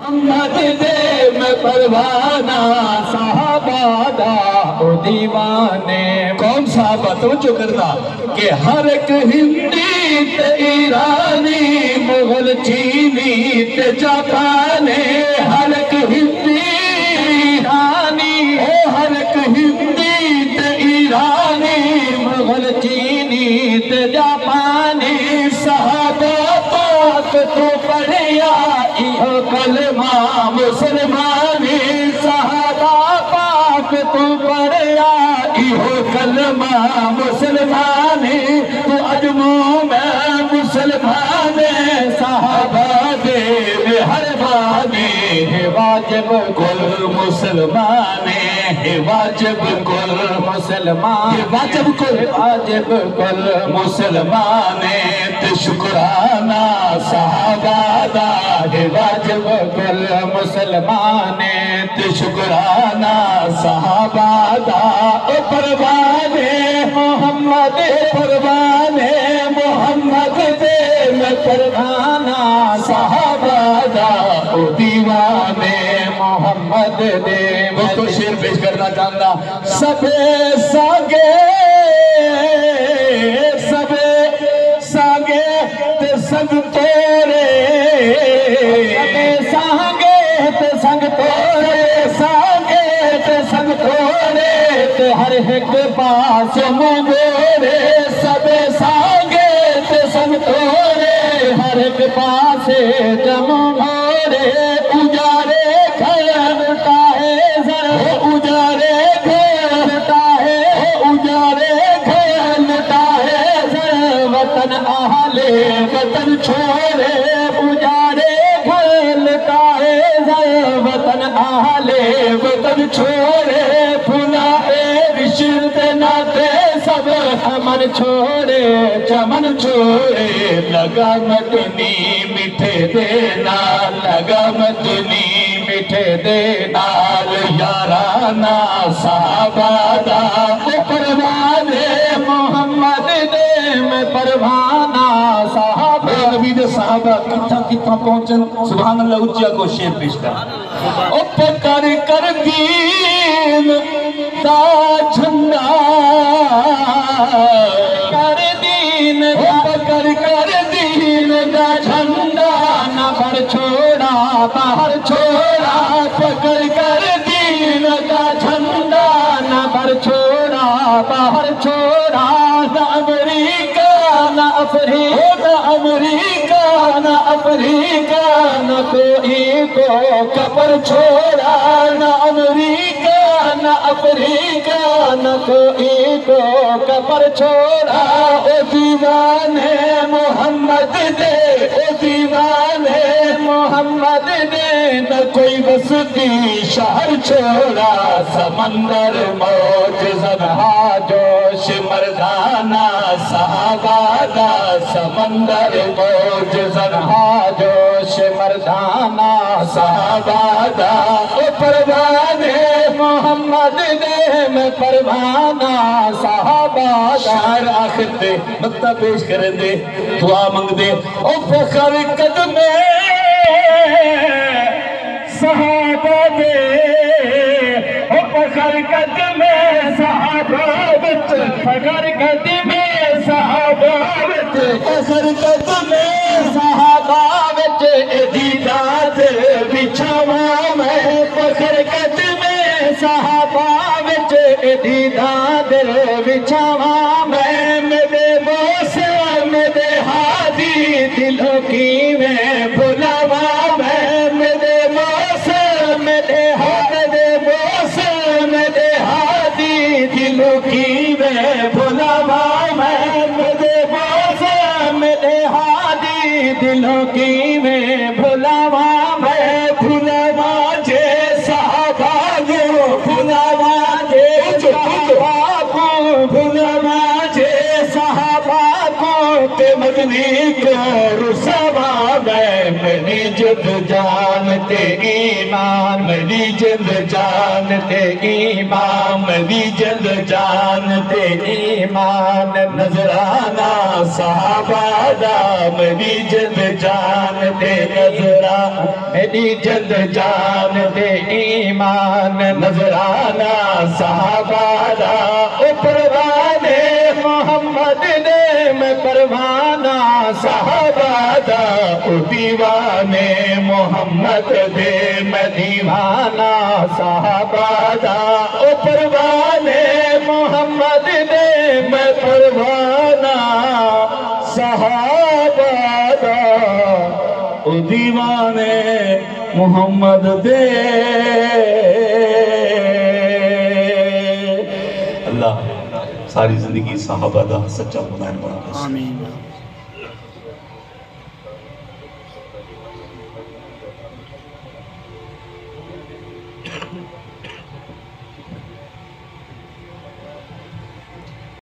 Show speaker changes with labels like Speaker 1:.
Speaker 1: मोहम्मद दे मैं परवाना साहबादा ओ दीवाने। कौन साहबा तवज्जो करना कि हर एक हिंदी ते ईरानी मुगल चीनी ते जापानी हर एक हिंदी ईरानी हर एक हिंदी ते ईरानी मुगल चीनी ते जापानी साहबा पाक तो पढ़िया इहो कलमा मुसलमानी साहबा पाक तू पढ़िया इहो कलमा मुसलमानी तू अजमू में मुसलमान साहबा दे हर बानी वाजिब कुल मुसलमान वाजिब कुल मुसलमान वाजिब कुल मुसलमान ते शुक्राना साहबा दा वाजिब कुल मुसलमान ते शुक्राना साहबा दा ओ परवाने मोहम्मद परवाने मोहम्मद दे मैं परवाना साहबा दा ओ दीवाने मोहम्मद दे। वो तो शेर पेश करना चाहता सबे सागे सबे सागे ते संग तोरे सबे सागे ते संग तोरे सागे ते संग तोरे ते हर एक पास मोरे सबे सागे ते संग तोरे हर एक पास जम मोरे उजारे खैरता है जर उजारे खैरता है उजारे खैरता है जर वतन आहले वतन छोड़े उजारे खैरता है जर वतन आहले वतन छोड़े फुलाए रिश्ते नाते सब हमन छोड़े चमन छोड़े लगा मदनी मिठे देना लगा मदनी मिठे देना याराना साहबादा परवाने मोहम्मद दे मैं परवाना साहबा नबी दे साहबा किथा किथा पहुंचन सुभान अल्लाह उच्चा को शेर पेश कर ओ पकड़ कर दीन दा झंडा कर दीन पकड़ कर दीन दा झंडा ना भर छोड़ा बाहर छोड़ा पकड़ कर दीन का झंडा न भर छोड़ा बाहर छोड़ा न अमेरिका न अफ्रीका अमेरिका न अफ्रीका न कोई को कपर छोड़ा न अमेरिका न अफ्रीका न कोई को कपर छोड़ा ओ दीवाने मोहम्मद दे ओ दीवाने मोहम्मद दे न कोई बसती शहर छोड़ा समंदर मौज ज़रहा जोश मर्दाना साहबादा समंदर मौज ज़रहा जोश मर्दाना साहबादा ओ परवाने मोहम्मद दे मैं परवाना साहबादा। शायर आखिर दे मत्ता पेश कर दे दुआ मंग दे ओ फखर कदमे सहाबा दे ओ फखर कदमे सहाबा विच फखर कदमे सहाबा विच फखर कदमे सहाबा विच दीदात बिछावा मैं फखर कदमे सहाबा विच दीदात बिछावा मैं मेरे बोसे मेरे हादी दिलों की मैं भुलावा मैं मेरे बोसे मेरे हाथ दे बोसे मेरे हादी दिलों की मैं भुलावा मैं मेरे बोसे मेरे हादी दिलों की मैं भुलावा मैं भुलावा जे साहबा जो भुलावा जे भुलावा जे साहबा को ते मदनी को रुसवा मैं जिंद जान ते ईमान, मेरी जिंद जान ते ईमान, मेरी जिंद जान ते ईमान। नजराना सहाबा दा मेरी जिंद जान ते नजरा, मेरी जिंद जान ते ईमान। नजराना सहाबा दा ओ परवाने मोहम्मद ने, मैं परवाना सहाबा दा ओ दीवाने मोहम्मद दे, मैं दीवाना सहाबा दा ओ परवाने मोहम्मद दे, मैं परवाना सहाबा दा ओ दीवाने मोहम्मद दे। अल्लाह सारी जिंदगी सहाबा दा सच्चा मुनाफा। आमीन।